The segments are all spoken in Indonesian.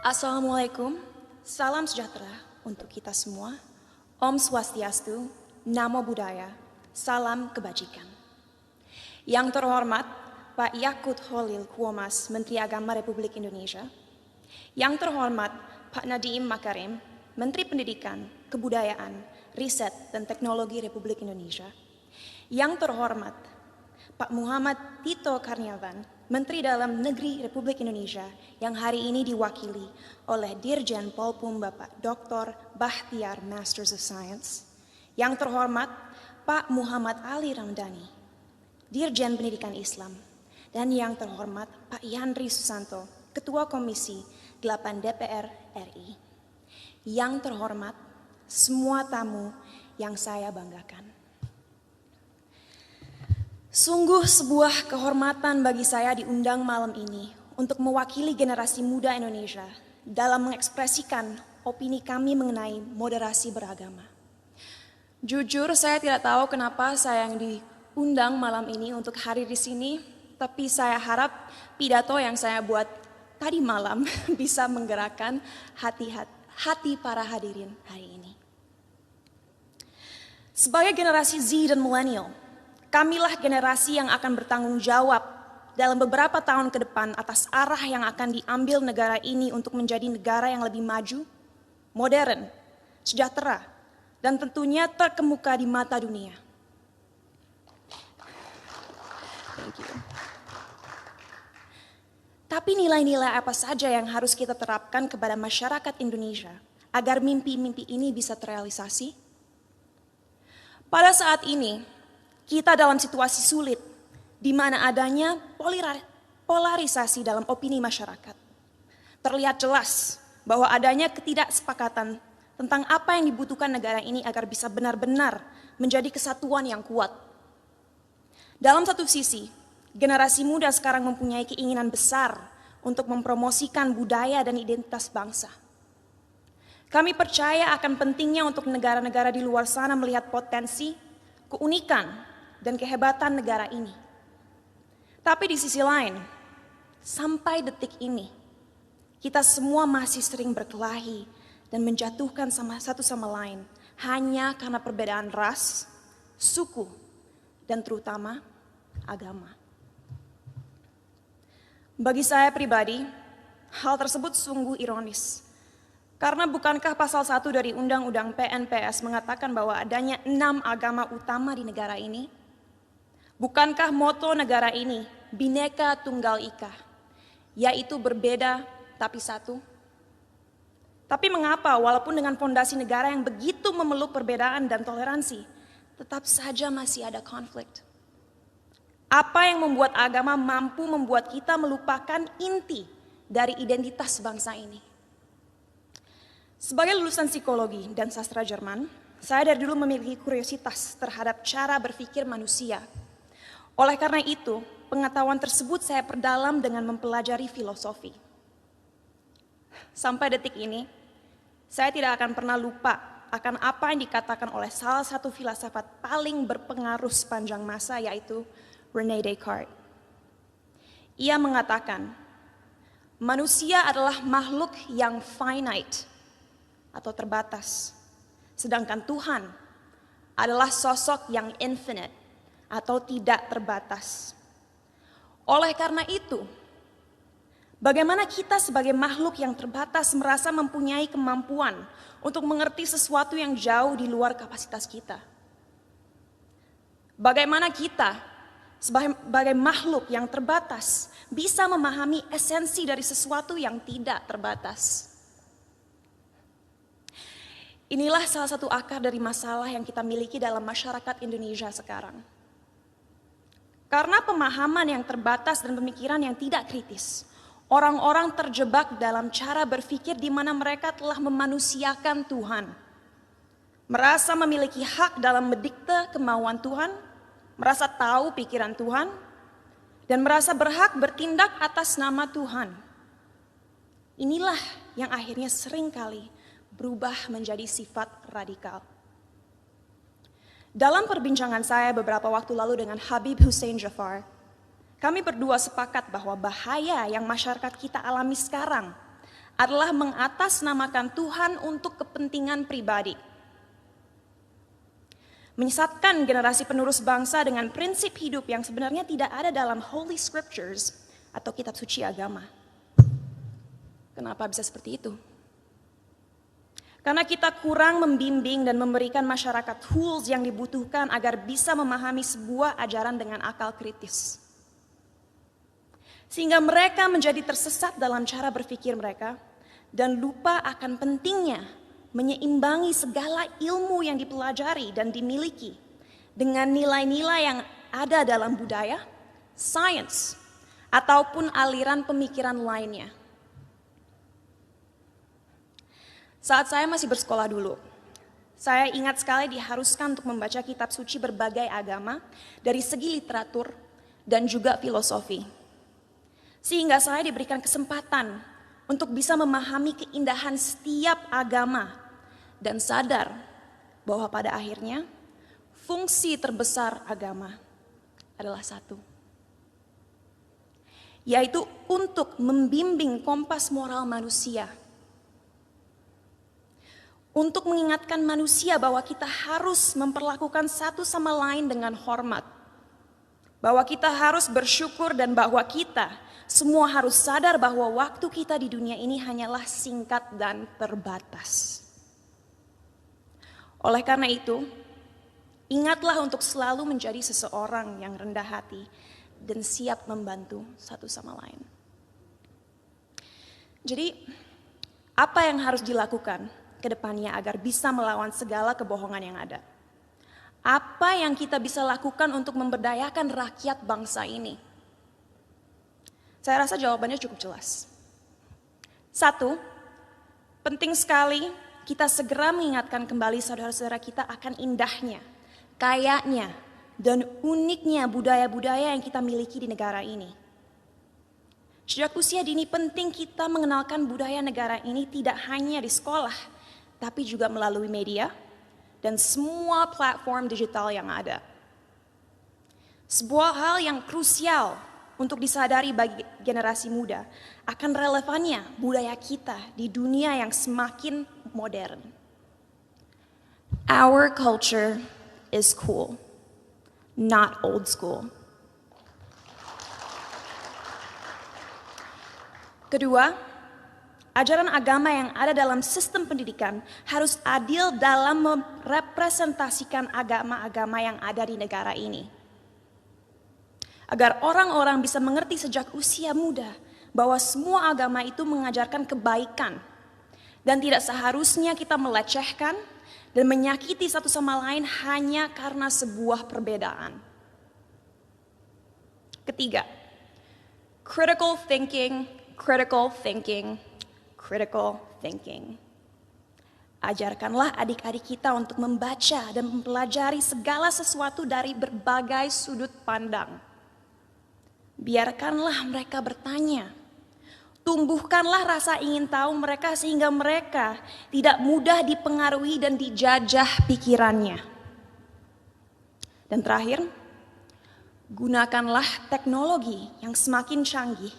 Assalamualaikum, salam sejahtera untuk kita semua. Om Swastiastu, Namo Buddhaya, salam kebajikan. Yang terhormat Pak Yakut Holil Kuomas, Menteri Agama Republik Indonesia. Yang terhormat Pak Nadiem Makarim, Menteri Pendidikan, Kebudayaan, Riset dan Teknologi Republik Indonesia. Yang terhormat Pak Muhammad Tito Karnavian, Menteri Dalam Negeri Republik Indonesia yang hari ini diwakili oleh Dirjen Polpum Bapak Dr. Bahtiar Masters of Science. Yang terhormat Pak Muhammad Ali Ramdhani, Dirjen Pendidikan Islam. Dan yang terhormat Pak Yandri Susanto, Ketua Komisi 8 DPR RI. Yang terhormat semua tamu yang saya banggakan. Sungguh sebuah kehormatan bagi saya diundang malam ini untuk mewakili generasi muda Indonesia dalam mengekspresikan opini kami mengenai moderasi beragama. Jujur saya tidak tahu kenapa saya yang diundang malam ini untuk hadir di sini, tapi saya harap pidato yang saya buat tadi malam bisa menggerakkan hati para hadirin hari ini. Sebagai generasi Z dan milenial, kamilah generasi yang akan bertanggung jawab dalam beberapa tahun ke depan atas arah yang akan diambil negara ini untuk menjadi negara yang lebih maju, modern, sejahtera, dan tentunya terkemuka di mata dunia. Thank you. Tapi nilai-nilai apa saja yang harus kita terapkan kepada masyarakat Indonesia agar mimpi-mimpi ini bisa terrealisasi? Pada saat ini, kita dalam situasi sulit, di mana adanya polarisasi dalam opini masyarakat. Terlihat jelas bahwa adanya ketidaksepakatan tentang apa yang dibutuhkan negara ini agar bisa benar-benar menjadi kesatuan yang kuat. Dalam satu sisi, generasi muda sekarang mempunyai keinginan besar untuk mempromosikan budaya dan identitas bangsa. Kami percaya akan pentingnya untuk negara-negara di luar sana melihat potensi, keunikan, dan kehebatan negara ini. Tapi di sisi lain, sampai detik ini, kita semua masih sering berkelahi dan menjatuhkan satu sama lain hanya karena perbedaan ras, suku, dan terutama agama. Bagi saya pribadi, hal tersebut sungguh ironis. Karena bukankah pasal 1 dari Undang-Undang PNPS mengatakan bahwa adanya 6 agama utama di negara ini? Bukankah moto negara ini Bhinneka Tunggal Ika, yaitu berbeda tapi satu? Tapi mengapa walaupun dengan fondasi negara yang begitu memeluk perbedaan dan toleransi, tetap saja masih ada konflik? Apa yang membuat agama mampu membuat kita melupakan inti dari identitas bangsa ini? Sebagai lulusan psikologi dan sastra Jerman, saya dari dulu memiliki kuriositas terhadap cara berpikir manusia. Oleh karena itu, pengetahuan tersebut saya perdalam dengan mempelajari filosofi. Sampai detik ini, saya tidak akan pernah lupa akan apa yang dikatakan oleh salah satu filsafat paling berpengaruh sepanjang masa, yaitu René Descartes. Ia mengatakan, manusia adalah makhluk yang finite atau terbatas, sedangkan Tuhan adalah sosok yang infinite atau tidak terbatas. Oleh karena itu, bagaimana kita sebagai makhluk yang terbatas merasa mempunyai kemampuan untuk mengerti sesuatu yang jauh di luar kapasitas kita? Bagaimana kita sebagai makhluk yang terbatas bisa memahami esensi dari sesuatu yang tidak terbatas? Inilah salah satu akar dari masalah yang kita miliki dalam masyarakat Indonesia sekarang. Karena pemahaman yang terbatas dan pemikiran yang tidak kritis, orang-orang terjebak dalam cara berpikir di mana mereka telah memanusiakan Tuhan. Merasa memiliki hak dalam mendikte kemauan Tuhan, merasa tahu pikiran Tuhan, dan merasa berhak bertindak atas nama Tuhan. Inilah yang akhirnya seringkali berubah menjadi sifat radikal. Dalam perbincangan saya beberapa waktu lalu dengan Habib Hussein Jafar, kami berdua sepakat bahwa bahaya yang masyarakat kita alami sekarang adalah mengatasnamakan Tuhan untuk kepentingan pribadi. Menyesatkan generasi penerus bangsa dengan prinsip hidup yang sebenarnya tidak ada dalam Holy Scriptures atau kitab suci agama. Kenapa bisa seperti itu? Karena kita kurang membimbing dan memberikan masyarakat tools yang dibutuhkan agar bisa memahami sebuah ajaran dengan akal kritis. Sehingga mereka menjadi tersesat dalam cara berpikir mereka dan lupa akan pentingnya menyeimbangi segala ilmu yang dipelajari dan dimiliki dengan nilai-nilai yang ada dalam budaya, sains, ataupun aliran pemikiran lainnya. Saat saya masih bersekolah dulu, saya ingat sekali diharuskan untuk membaca kitab suci berbagai agama dari segi literatur dan juga filosofi. Sehingga saya diberikan kesempatan untuk bisa memahami keindahan setiap agama dan sadar bahwa pada akhirnya fungsi terbesar agama adalah satu, yaitu untuk membimbing kompas moral manusia, untuk mengingatkan manusia bahwa kita harus memperlakukan satu sama lain dengan hormat, bahwa kita harus bersyukur dan bahwa kita semua harus sadar bahwa waktu kita di dunia ini hanyalah singkat dan terbatas. Oleh karena itu, ingatlah untuk selalu menjadi seseorang yang rendah hati dan siap membantu satu sama lain. Jadi, apa yang harus dilakukan ke depannya agar bisa melawan segala kebohongan yang ada? Apa yang kita bisa lakukan untuk memberdayakan rakyat bangsa ini? Saya rasa jawabannya cukup jelas. Satu, penting sekali kita segera mengingatkan kembali saudara-saudara kita akan indahnya, kayanya, dan uniknya budaya-budaya yang kita miliki di negara ini. Sejak usia dini penting kita mengenalkan budaya negara ini tidak hanya di sekolah, tapi juga melalui media dan semua platform digital yang ada. Sebuah hal yang krusial untuk disadari bagi generasi muda akan relevannya budaya kita di dunia yang semakin modern. Our culture is cool, not old school. Kedua, ajaran agama yang ada dalam sistem pendidikan harus adil dalam merepresentasikan agama-agama yang ada di negara ini. Agar orang-orang bisa mengerti sejak usia muda bahwa semua agama itu mengajarkan kebaikan dan tidak seharusnya kita melecehkan dan menyakiti satu sama lain hanya karena sebuah perbedaan. Ketiga, critical thinking, critical thinking, critical thinking. Ajarkanlah adik-adik kita untuk membaca dan mempelajari segala sesuatu dari berbagai sudut pandang. Biarkanlah mereka bertanya. Tumbuhkanlah rasa ingin tahu mereka sehingga mereka tidak mudah dipengaruhi dan dijajah pikirannya. Dan terakhir, gunakanlah teknologi yang semakin canggih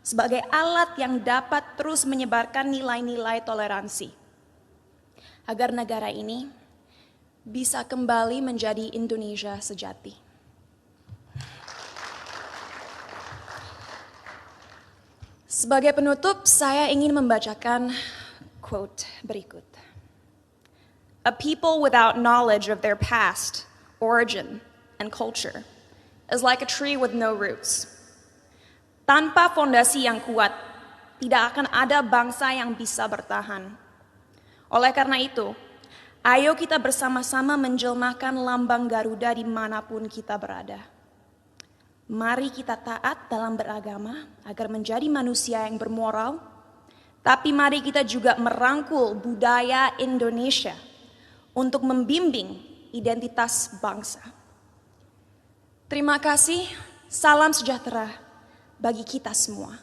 sebagai alat yang dapat terus menyebarkan nilai-nilai toleransi. Agar negara ini bisa kembali menjadi Indonesia sejati. Sebagai penutup, saya ingin membacakan quote berikut. A people without knowledge of their past, origin, and culture is like a tree with no roots. Tanpa fondasi yang kuat, tidak akan ada bangsa yang bisa bertahan. Oleh karena itu, ayo kita bersama-sama menjelmakan lambang Garuda dimanapun kita berada. Mari kita taat dalam beragama agar menjadi manusia yang bermoral, tapi mari kita juga merangkul budaya Indonesia untuk membimbing identitas bangsa. Terima kasih, salam sejahtera bagi kita semua.